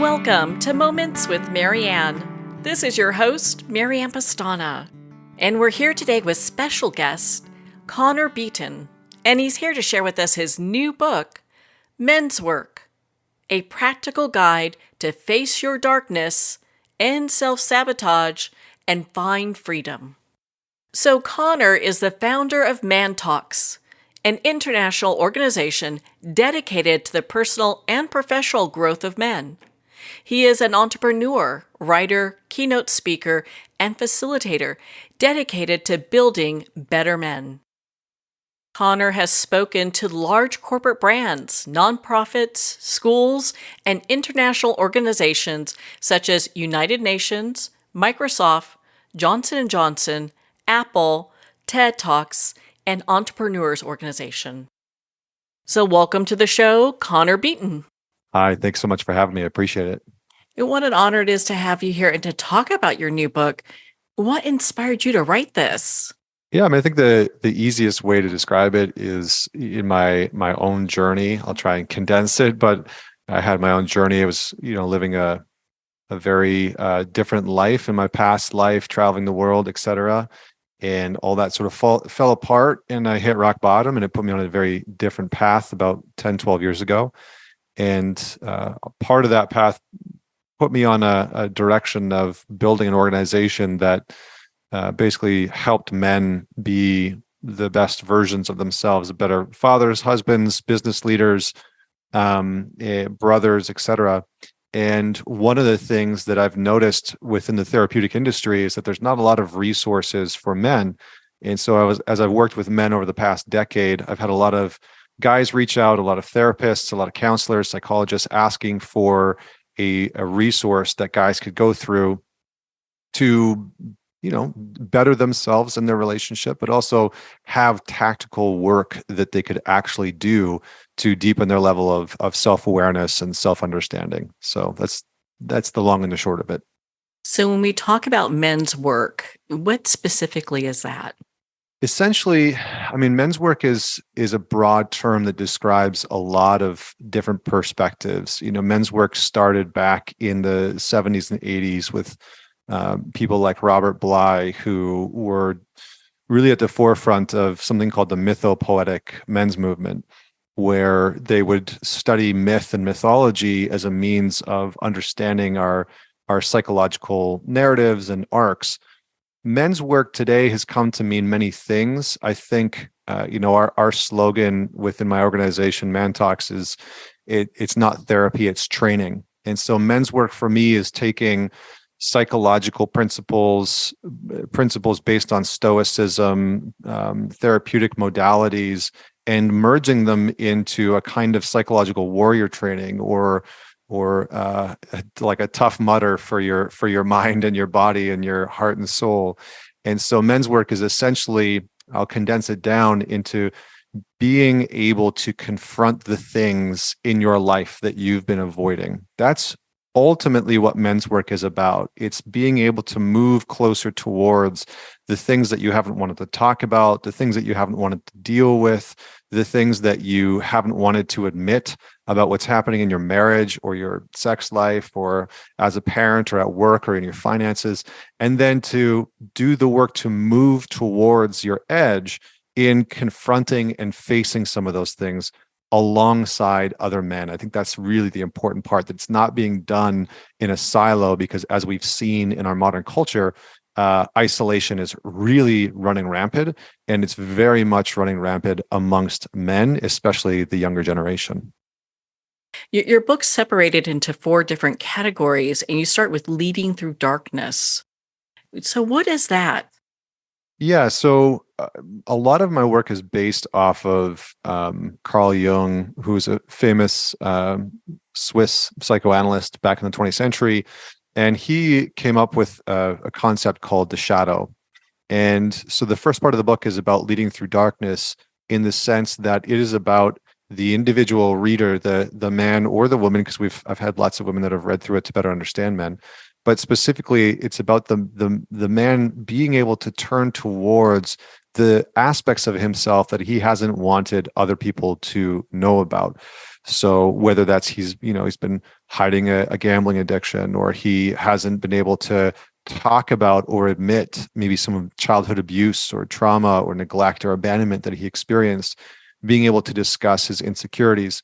Welcome to Moments with Marianne. This is your host, Marianne Pastana, and we're here today with special guest, Connor Beaton, and he's here to share with us his new book, Men's Work, a practical guide to face your darkness, end self-sabotage, and find freedom. So Connor is the founder of Man Talks, an international organization dedicated to the personal and professional growth of men. He is an entrepreneur, writer, keynote speaker, and facilitator dedicated to building better men. Connor has spoken to large corporate brands, nonprofits, schools, and international organizations such as United Nations, Microsoft, Johnson & Johnson, Apple, TED Talks, and Entrepreneurs Organization. So welcome to the show, Connor Beaton. Hi, thanks so much for having me. I appreciate it. And what an honor it is to have you here and to talk about your new book. What inspired you to write this? Yeah, I think the easiest way to describe it is in my own journey. I'll try and condense it, but I had my own journey. I was, living a very different life in my past life, traveling the world, etc. And all that sort of fell apart, and I hit rock bottom, and it put me on a very different path about 10, 12 years ago. And a part of that path put me on a direction of building an organization that basically helped men be the best versions of themselves, better fathers, husbands, business leaders, brothers, etc. And one of the things that I've noticed within the therapeutic industry is that there's not a lot of resources for men. And so as I've worked with men over the past decade, I've had a lot of guys reach out, a lot of therapists, a lot of counselors, psychologists asking for a resource that guys could go through to, better themselves in their relationship, but also have tactical work that they could actually do to deepen their level of self-awareness and self-understanding. So that's the long and the short of it. So when we talk about men's work, what specifically is that? Essentially, men's work is a broad term that describes a lot of different perspectives. Men's work started back in the 70s and 80s with people like Robert Bly, who were really at the forefront of something called the mythopoetic men's movement, where they would study myth and mythology as a means of understanding our psychological narratives and arcs. Men's work today has come to mean many things. I think, our slogan within my organization, Man Talks, is it's not therapy, it's training. And so men's work for me is taking psychological principles based on stoicism, therapeutic modalities, and merging them into a kind of psychological warrior training or like a tough mudder for your mind and your body and your heart and soul. And so men's work is essentially, I'll condense it down into being able to confront the things in your life that you've been avoiding. That's ultimately what men's work is about. It's being able to move closer towards the things that you haven't wanted to talk about, the things that you haven't wanted to deal with, the things that you haven't wanted to admit about what's happening in your marriage or your sex life or as a parent or at work or in your finances, and then to do the work to move towards your edge in confronting and facing some of those things alongside other men. I think that's really the important part, that it's not being done in a silo, because as we've seen in our modern culture, isolation is really running rampant, and it's very much running rampant amongst men, especially the younger generation. Your book's separated into 4 different categories, and you start with leading through darkness. So what is that? Yeah, so a lot of my work is based off of Carl Jung, who's a famous Swiss psychoanalyst back in the 20th century. And he came up with a concept called the shadow. And so the first part of the book is about leading through darkness, in the sense that it is about the individual reader, the man or the woman, because I've had lots of women that have read through it to better understand men. But specifically, it's about the man being able to turn towards the aspects of himself that he hasn't wanted other people to know about. So whether that's he's been hiding a gambling addiction, or he hasn't been able to talk about or admit maybe some childhood abuse or trauma or neglect or abandonment that he experienced, being able to discuss his insecurities.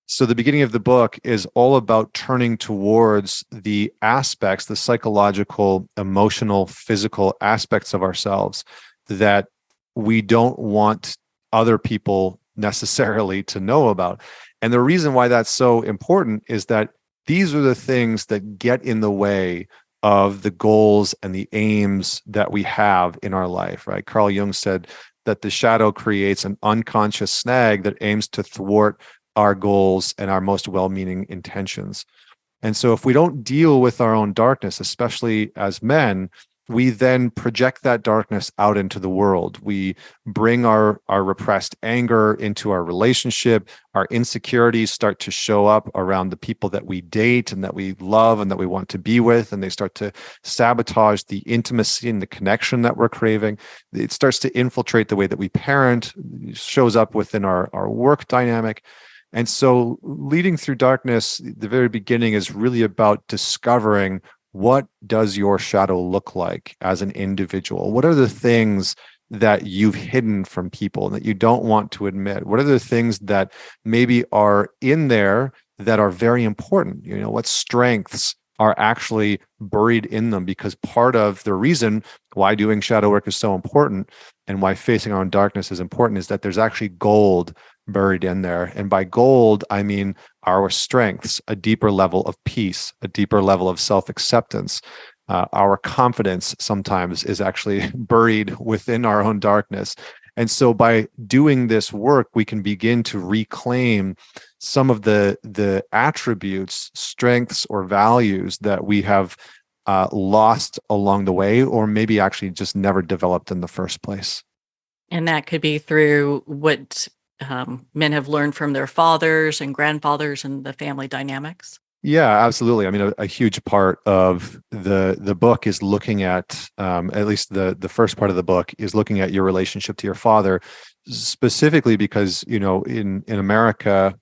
So the beginning of the book is all about turning towards the aspects, the psychological, emotional, physical aspects of ourselves that we don't want other people necessarily to know about. And the reason why that's so important is that these are the things that get in the way of the goals and the aims that we have in our life, right? Carl Jung said that the shadow creates an unconscious snag that aims to thwart our goals and our most well-meaning intentions. And so if we don't deal with our own darkness, especially as men, we then project that darkness out into the world. We bring our repressed anger into our relationship. Our insecurities start to show up around the people that we date and that we love and that we want to be with, and they start to sabotage the intimacy and the connection that we're craving. It starts to infiltrate the way that we parent. It shows up within our work dynamic. And so leading through darkness, the very beginning is really about discovering, what does your shadow look like as an individual? What are the things that you've hidden from people that you don't want to admit? What are the things that maybe are in there that are very important? What strengths are actually buried in them? Because part of the reason why doing shadow work is so important and why facing our own darkness is important is that there's actually gold buried in there. And by gold, I mean our strengths, a deeper level of peace, a deeper level of self-acceptance. Our confidence sometimes is actually buried within our own darkness. And so by doing this work, we can begin to reclaim some of the attributes, strengths, or values that we have lost along the way, or maybe actually just never developed in the first place. And that could be through what men have learned from their fathers and grandfathers and the family dynamics. Yeah, absolutely. I mean, a huge part of the book is looking at least the first part of the book is looking at your relationship to your father, specifically because in America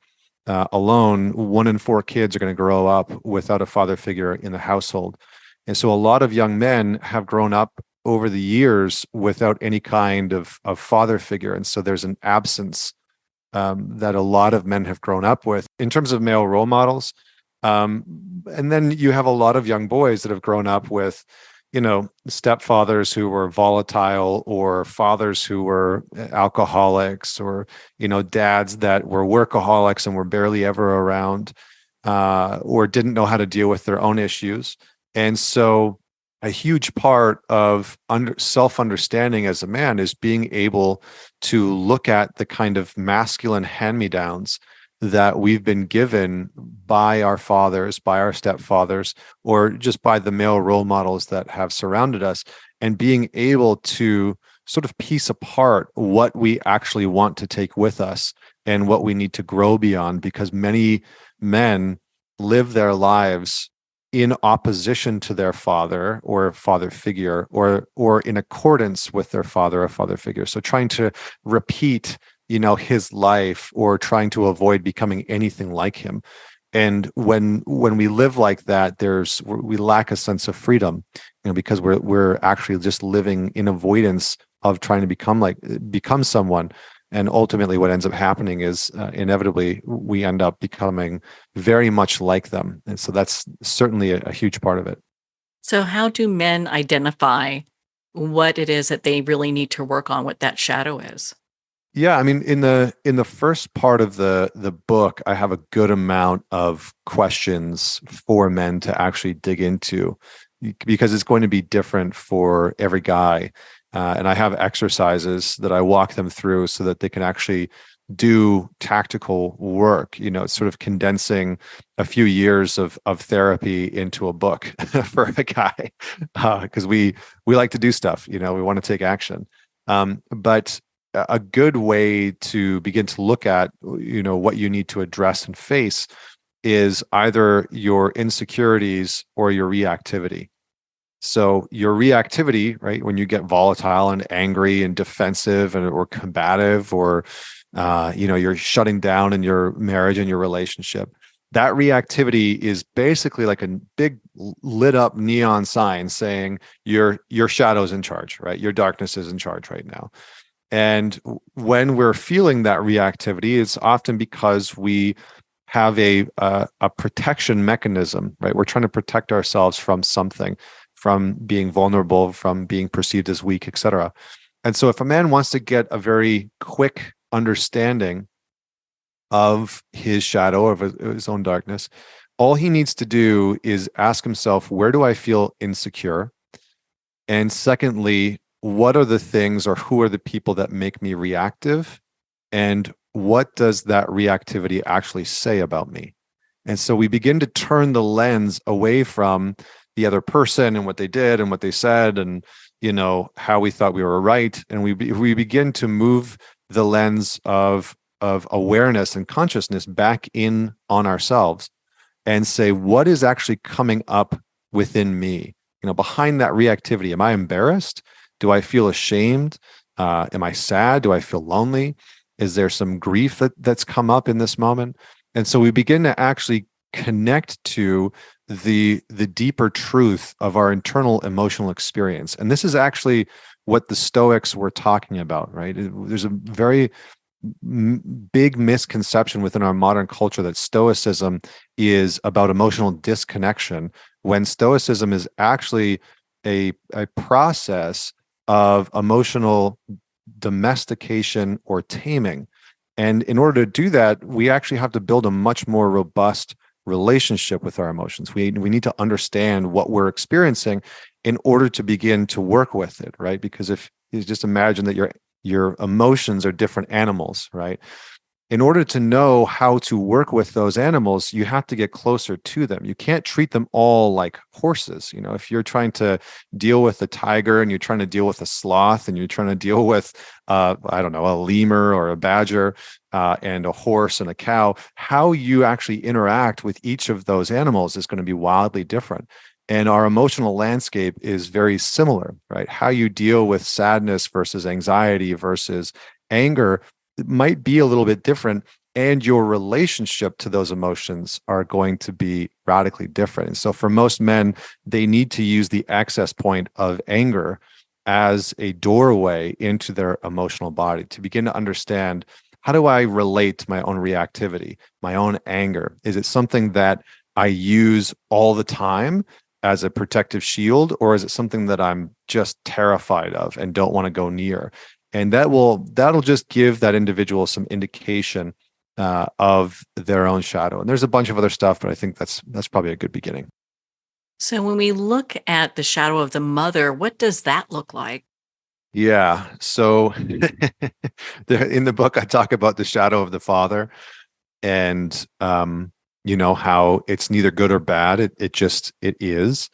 alone, 1 in 4 kids are going to grow up without a father figure in the household, and so a lot of young men have grown up over the years without any kind of father figure, and so there's an absence that a lot of men have grown up with in terms of male role models. And then you have a lot of young boys that have grown up with, stepfathers who were volatile, or fathers who were alcoholics, or, dads that were workaholics and were barely ever around, or didn't know how to deal with their own issues. And so a huge part of self-understanding as a man is being able to look at the kind of masculine hand-me-downs that we've been given by our fathers, by our stepfathers, or just by the male role models that have surrounded us, and being able to sort of piece apart what we actually want to take with us and what we need to grow beyond, because many men live their lives in opposition to their father or father figure, or in accordance with their father or father figure. So trying to repeat, his life, or trying to avoid becoming anything like him. And when we live like that, we lack a sense of freedom, because we're actually just living in avoidance of trying to become someone. And ultimately, what ends up happening is inevitably we end up becoming very much like them. And so that's certainly a huge part of it. So how do men identify what it is that they really need to work on, what that shadow is? Yeah, I mean, in the first part of the book, I have a good amount of questions for men to actually dig into, because it's going to be different for every guy. And I have exercises that I walk them through so that they can actually do tactical work. It's sort of condensing a few years of therapy into a book for a guy, because we like to do stuff. We want to take action. But a good way to begin to look at, what you need to address and face is either your insecurities or your reactivity. So your reactivity, right, when you get volatile and angry and defensive or combative, or you're shutting down in your marriage and your relationship. That reactivity is basically like a big lit up neon sign saying your shadow's in charge, right? Your darkness is in charge right now. And when we're feeling that reactivity, it's often because we have a protection mechanism, right? We're trying to protect ourselves from something, from being vulnerable, from being perceived as weak, etc. And so if a man wants to get a very quick understanding of his shadow, of his own darkness, all he needs to do is ask himself, where do I feel insecure? And secondly, what are the things or who are the people that make me reactive? And what does that reactivity actually say about me? And so we begin to turn the lens away from the other person and what they did and what they said and how we thought we were right, and we begin to move the lens of awareness and consciousness back in on ourselves and say, what is actually coming up within me? Behind that reactivity, am I embarrassed? Do I feel ashamed? Am I sad? Do I feel lonely? Is there some grief that's come up in this moment? And so we begin to actually connect to the deeper truth of our internal emotional experience. And this is actually what the Stoics were talking about, right? There's a very big misconception within our modern culture that Stoicism is about emotional disconnection, when Stoicism is actually a process of emotional domestication or taming. And in order to do that, we actually have to build a much more robust relationship with our emotions. We need to understand what we're experiencing in order to begin to work with it, right? Because if you just imagine that your emotions are different animals, right? In order to know how to work with those animals, you have to get closer to them. You can't treat them all like horses. If you're trying to deal with a tiger and you're trying to deal with a sloth and you're trying to deal with, a lemur or a badger and a horse and a cow, how you actually interact with each of those animals is going to be wildly different. And our emotional landscape is very similar, right? How you deal with sadness versus anxiety versus anger, it might be a little bit different, and your relationship to those emotions are going to be radically different. And so for most men, they need to use the access point of anger as a doorway into their emotional body to begin to understand, how do I relate to my own reactivity, my own anger? Is it something that I use all the time as a protective shield, or is it something that I'm just terrified of and don't want to go near? And that'll just give that individual some indication of their own shadow. And there's a bunch of other stuff, but I think that's probably a good beginning. So when we look at the shadow of the mother, what does that look like? Yeah. So in the book, I talk about the shadow of the father, and how it's neither good or bad. It is,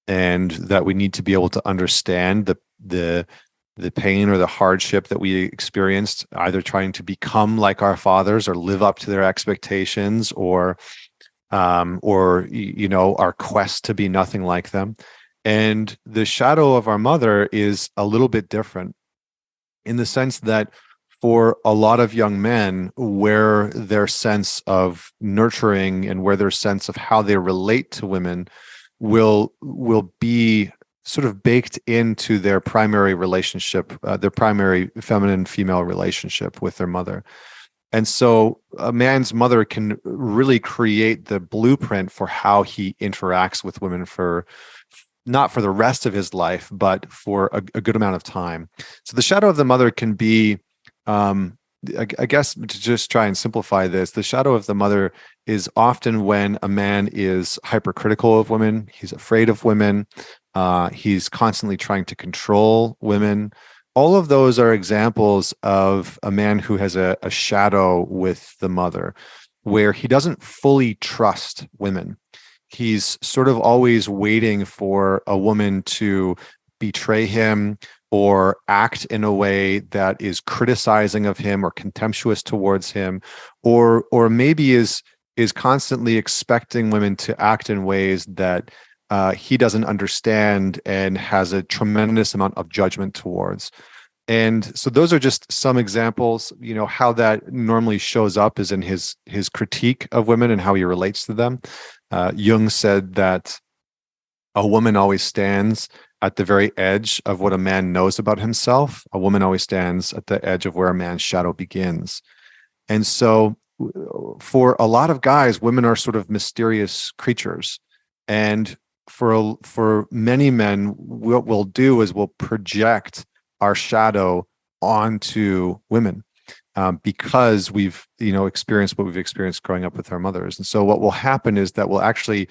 and that we need to be able to understand the pain or the hardship that we experienced, either trying to become like our fathers or live up to their expectations, or our quest to be nothing like them. And the shadow of our mother is a little bit different in the sense that for a lot of young men, where their sense of nurturing and where their sense of how they relate to women will be sort of baked into their primary relationship, their primary feminine-female relationship with their mother. And so a man's mother can really create the blueprint for how he interacts with women, for not for the rest of his life, but for a good amount of time. So the shadow of the mother can be, I guess, to just try and simplify this, the shadow of the mother is often when a man is hypercritical of women, he's afraid of women, he's constantly trying to control women. All of those are examples of a man who has a shadow with the mother, where he doesn't fully trust women. He's sort of always waiting for a woman to betray him or act in a way that is criticizing of him or contemptuous towards him, or maybe is constantly expecting women to act in ways that he doesn't understand and has a tremendous amount of judgment towards. And so those are just some examples. How that normally shows up is in his critique of women and how he relates to them. Jung said that a woman always stands at the very edge of what a man knows about himself. A woman always stands at the edge of where a man's shadow begins. And so for a lot of guys, women are sort of mysterious creatures. And for many men, what we'll do is we'll project our shadow onto women, because we've experienced what we've experienced growing up with our mothers. And so what will happen is that we'll actually,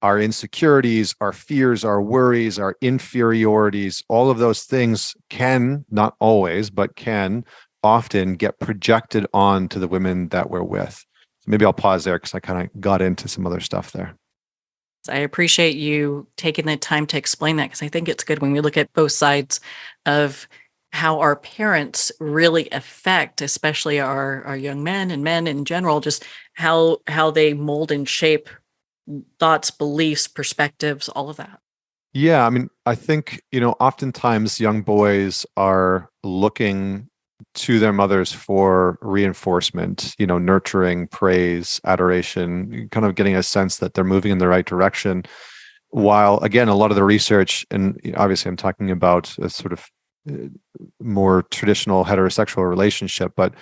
our insecurities, our fears, our worries, our inferiorities, all of those things can, not always, but can often get projected on to the women that we're with. So maybe I'll pause there because I kind of got into some other stuff there. I appreciate you taking the time to explain that, because I think it's good when we look at both sides of how our parents really affect, especially our young men and men in general, just how they mold and shape thoughts, beliefs, perspectives, all of that. Yeah, I mean, I think, oftentimes young boys are looking to their mothers for reinforcement, nurturing, praise, adoration, kind of getting a sense that they're moving in the right direction. While, again, a lot of the research, and obviously I'm talking about a sort of more traditional heterosexual relationship, but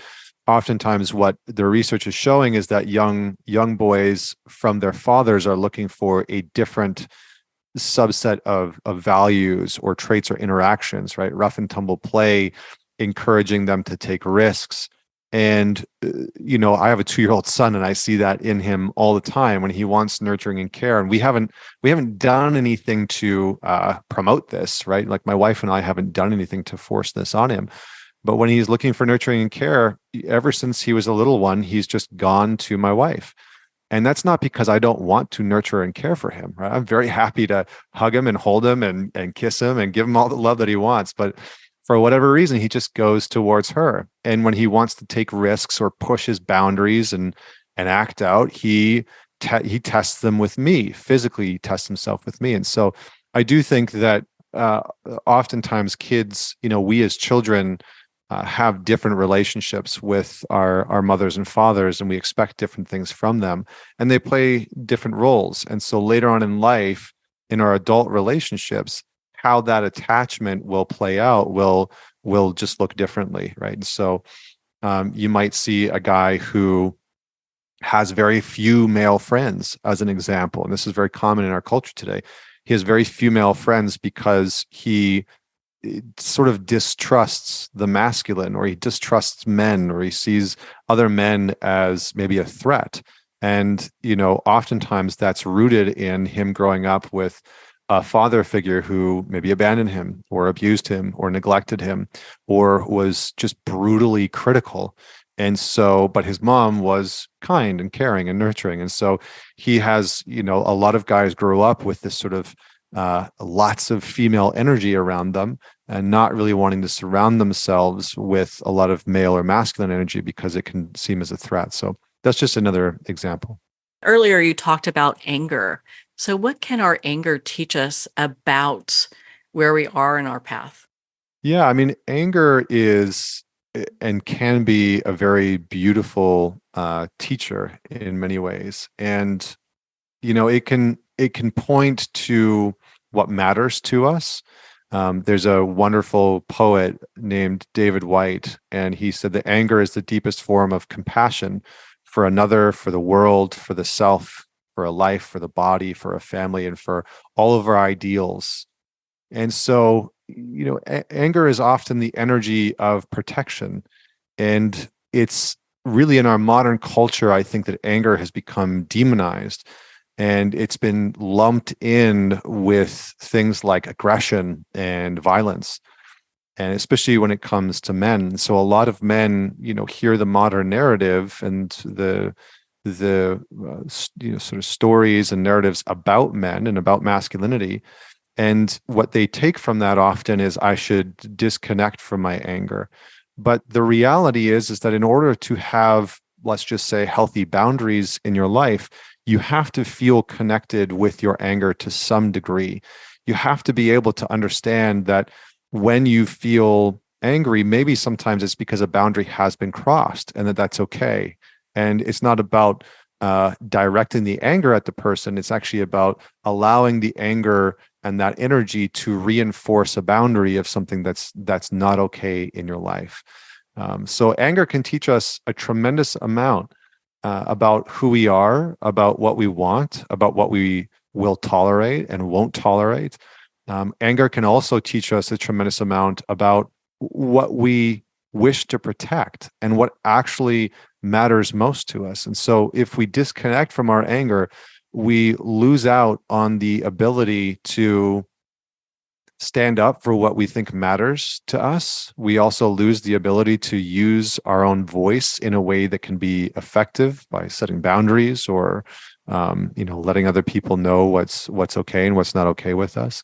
oftentimes what the research is showing is that young boys from their fathers are looking for a different subset of values or traits or interactions, right? Rough and tumble play, encouraging them to take risks. And, I have a 2-year-old son, and I see that in him all the time when he wants nurturing and care. And we haven't done anything to promote this, right? Like my wife and I haven't done anything to force this on him. But when he's looking for nurturing and care, ever since he was a little one, he's just gone to my wife. And that's not because I don't want to nurture and care for him, right? I'm very happy to hug him and hold him and kiss him and give him all the love that he wants. But for whatever reason, he just goes towards her. And when he wants to take risks or push his boundaries and act out, he tests them with me. Physically, he tests himself with me. And so I do think that oftentimes kids, we as children have different relationships with our mothers and fathers, and we expect different things from them, and they play different roles. And so later on in life, in our adult relationships, how that attachment will play out will just look differently, right? And so you might see a guy who has very few male friends, as an example, and this is very common in our culture today. He has very few male friends because he sort of distrusts the masculine, or he distrusts men, or he sees other men as maybe a threat. And, oftentimes that's rooted in him growing up with a father figure who maybe abandoned him or abused him or neglected him or was just brutally critical. And so, but his mom was kind and caring and nurturing. And so he has, a lot of guys grow up with this sort of lots of female energy around them and not really wanting to surround themselves with a lot of male or masculine energy because it can seem as a threat. So that's just another example. Earlier, you talked about anger. So what can our anger teach us about where we are in our path? Yeah, I mean, anger is and can be a very beautiful teacher in many ways. And, it can point to what matters to us. There's a wonderful poet named David White, and he said that anger is the deepest form of compassion for another, for the world, for the self, for a life, for the body, for a family, and for all of our ideals. And so, anger is often the energy of protection. And it's really, in our modern culture, I think that anger has become demonized. And it's been lumped in with things like aggression and violence, and especially when it comes to men. So a lot of men, hear the modern narrative and the sort of stories and narratives about men and about masculinity. And what they take from that often is, I should disconnect from my anger. But the reality is that in order to have, let's just say, healthy boundaries in your life, you have to feel connected with your anger to some degree. You have to be able to understand that when you feel angry, maybe sometimes it's because a boundary has been crossed and that's okay. And it's not about directing the anger at the person. It's actually about allowing the anger and that energy to reinforce a boundary of something that's not okay in your life. So anger can teach us a tremendous amount about who we are, about what we want, about what we will tolerate and won't tolerate. Anger can also teach us a tremendous amount about what we wish to protect and what actually matters most to us. And so if we disconnect from our anger, we lose out on the ability to stand up for what we think matters to us. We also lose the ability to use our own voice in a way that can be effective by setting boundaries or letting other people know what's okay and what's not okay with us.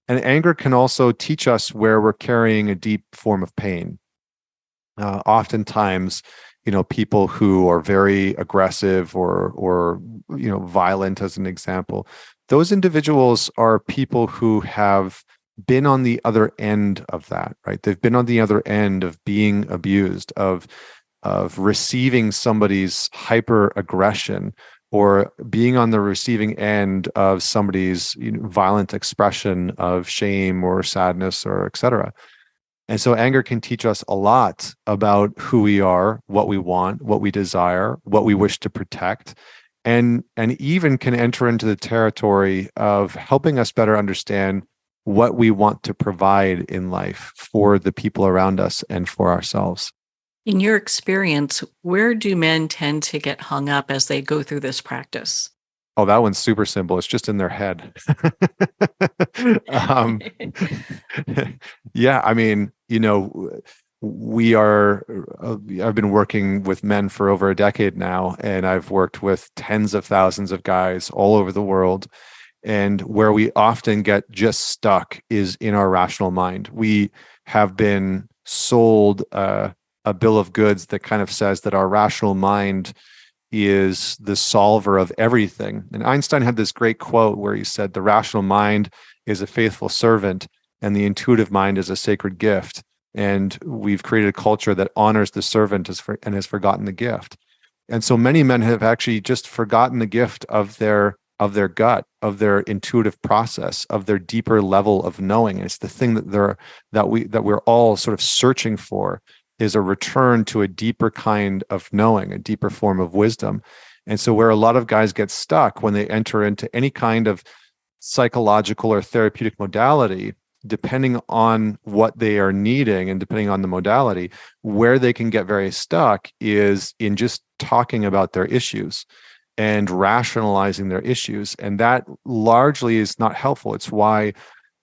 And anger can also teach us where we're carrying a deep form of pain. Oftentimes, people who are very aggressive or violent, as an example, those individuals are people who have been on the other end of that, right? They've been on the other end of being abused, of receiving somebody's hyper aggression, or being on the receiving end of somebody's violent expression of shame or sadness or etc. And so anger can teach us a lot about who we are, what we want, what we desire, what we wish to protect, and even can enter into the territory of helping us better understand what we want to provide in life for the people around us and for ourselves. In your experience, where do men tend to get hung up as they go through this practice? Oh, that one's super simple. It's just in their head. um, yeah, I mean, we are, I've been working with men for over a decade now, and I've worked with tens of thousands of guys all over the world. And where we often get just stuck is in our rational mind. We have been sold a bill of goods that kind of says that our rational mind is the solver of everything. And Einstein had this great quote where he said, the rational mind is a faithful servant and the intuitive mind is a sacred gift. And we've created a culture that honors the servant and has forgotten the gift. And so many men have actually just forgotten the gift of their gut, of their intuitive process, of their deeper level of knowing. And it's the thing that we're all sort of searching for, is a return to a deeper kind of knowing, a deeper form of wisdom. And so where a lot of guys get stuck when they enter into any kind of psychological or therapeutic modality, depending on what they are needing and depending on the modality, where they can get very stuck is in just talking about their issues and rationalizing their issues. And that largely is not helpful. It's why,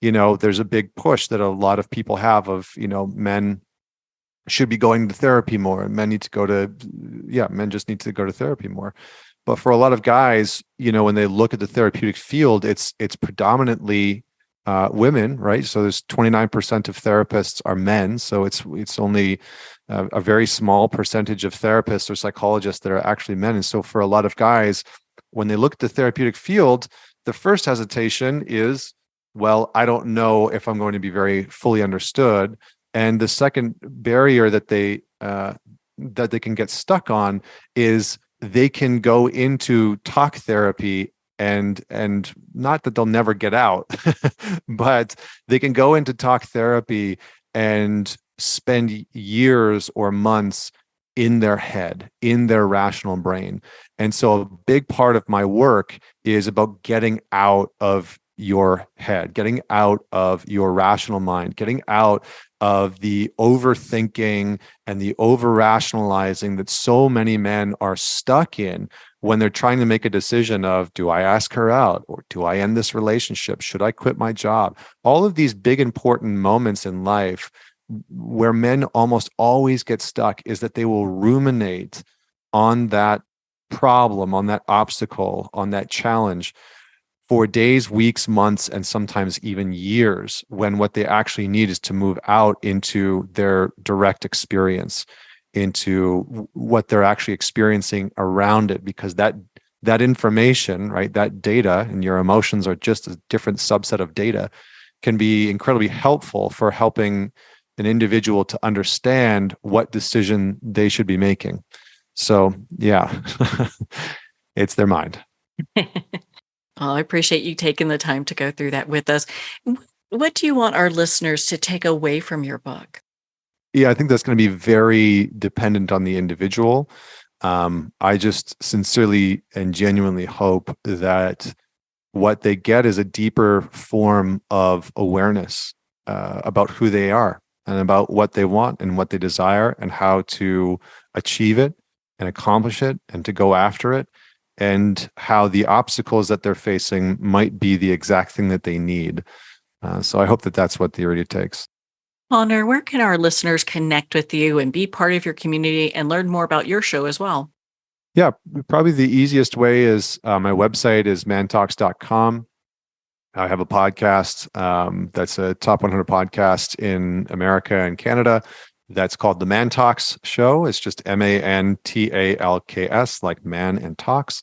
there's a big push that a lot of people have of, men should be going to therapy more, and men just need to go to therapy more. But for a lot of guys, when they look at the therapeutic field, it's predominantly women, right? So there's 29% of therapists are men. So it's only a very small percentage of therapists or psychologists that are actually men. And so for a lot of guys, when they look at the therapeutic field, the first hesitation is, well, I don't know if I'm going to be very fully understood. And the second barrier that they can get stuck on is they can go into talk therapy and not that they'll never get out, but they can go into talk therapy and spend years or months in their head, in their rational brain. And so a big part of my work is about getting out of your head, getting out of your rational mind, getting out of the overthinking and the over-rationalizing that so many men are stuck in when they're trying to make a decision of, do I ask her out, or do I end this relationship? Should I quit my job? All of these big important moments in life where men almost always get stuck is that they will ruminate on that problem, on that obstacle, on that challenge for days, weeks, months, and sometimes even years, when what they actually need is to move out into their direct experience, into what they're actually experiencing around it, because that information, right, that data, and your emotions are just a different subset of data, can be incredibly helpful for helping an individual to understand what decision they should be making. So yeah, it's their mind. Well, I appreciate you taking the time to go through that with us. What do you want our listeners to take away from your book? Yeah, I think that's going to be very dependent on the individual. I just sincerely and genuinely hope that what they get is a deeper form of awareness about who they are and about what they want and what they desire and how to achieve it and accomplish it and to go after it, and how the obstacles that they're facing might be the exact thing that they need. So I hope that that's what the reader takes. Connor, where can our listeners connect with you and be part of your community and learn more about your show as well? Yeah, probably the easiest way is my website is mantalks.com. I have a podcast that's a top 100 podcast in America and Canada. That's called The Man Talks Show. It's just MANTALKS, like man and talks.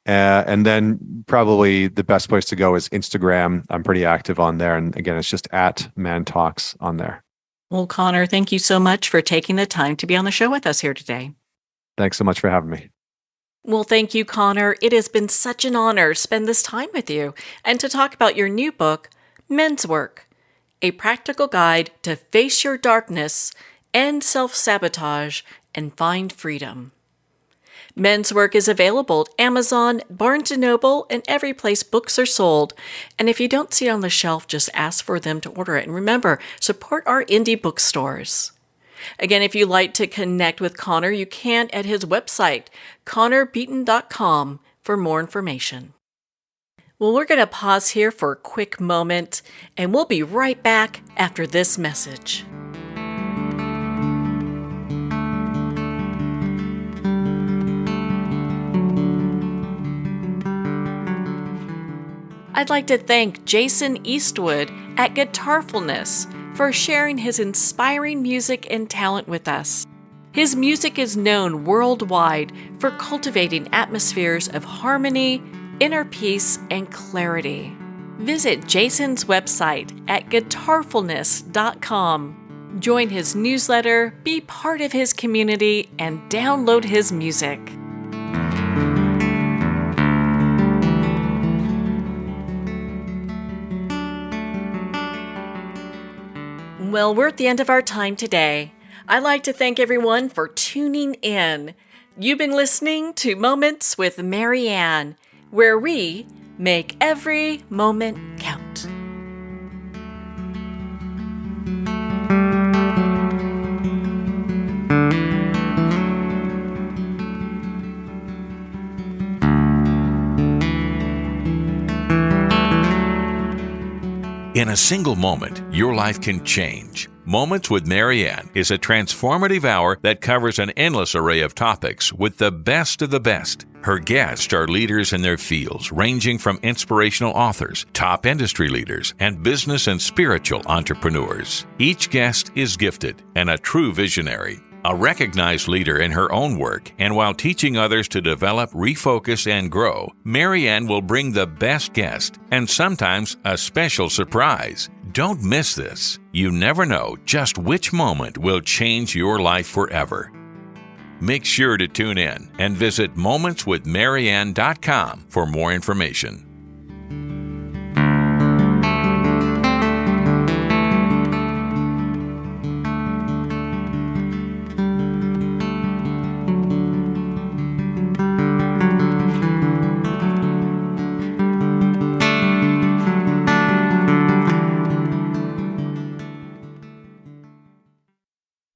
And then probably the best place to go is Instagram. I'm pretty active on there. And again, it's just at Man Talks on there. Well, Connor, thank you so much for taking the time to be on the show with us here today. Thanks so much for having me. Well, thank you, Connor. It has been such an honor to spend this time with you and to talk about your new book, Men's Work, a practical guide to face your darkness, end self-sabotage, and find freedom. Men's Work is available at Amazon, Barnes & Noble, and every place books are sold. And if you don't see it on the shelf, just ask for them to order it. And remember, support our indie bookstores. Again, if you'd like to connect with Connor, you can at his website, connorbeaton.com, for more information. Well, we're going to pause here for a quick moment, and we'll be right back after this message. I'd like to thank Jason Eastwood at Guitarfulness for sharing his inspiring music and talent with us. His music is known worldwide for cultivating atmospheres of harmony, inner peace, and clarity. Visit Jason's website at guitarfulness.com. Join his newsletter, be part of his community, and download his music. Well, we're at the end of our time today. I'd like to thank everyone for tuning in. You've been listening to Moments with Marianne, where we make every moment count. In a single moment, your life can change. Moments with Marianne is a transformative hour that covers an endless array of topics with the best of the best. Her guests are leaders in their fields, ranging from inspirational authors, top industry leaders, and business and spiritual entrepreneurs. Each guest is gifted and a true visionary, a recognized leader in her own work, and while teaching others to develop, refocus, and grow, Marianne will bring the best guest and sometimes a special surprise. Don't miss this. You never know just which moment will change your life forever. Make sure to tune in and visit momentswithmarianne.com for more information.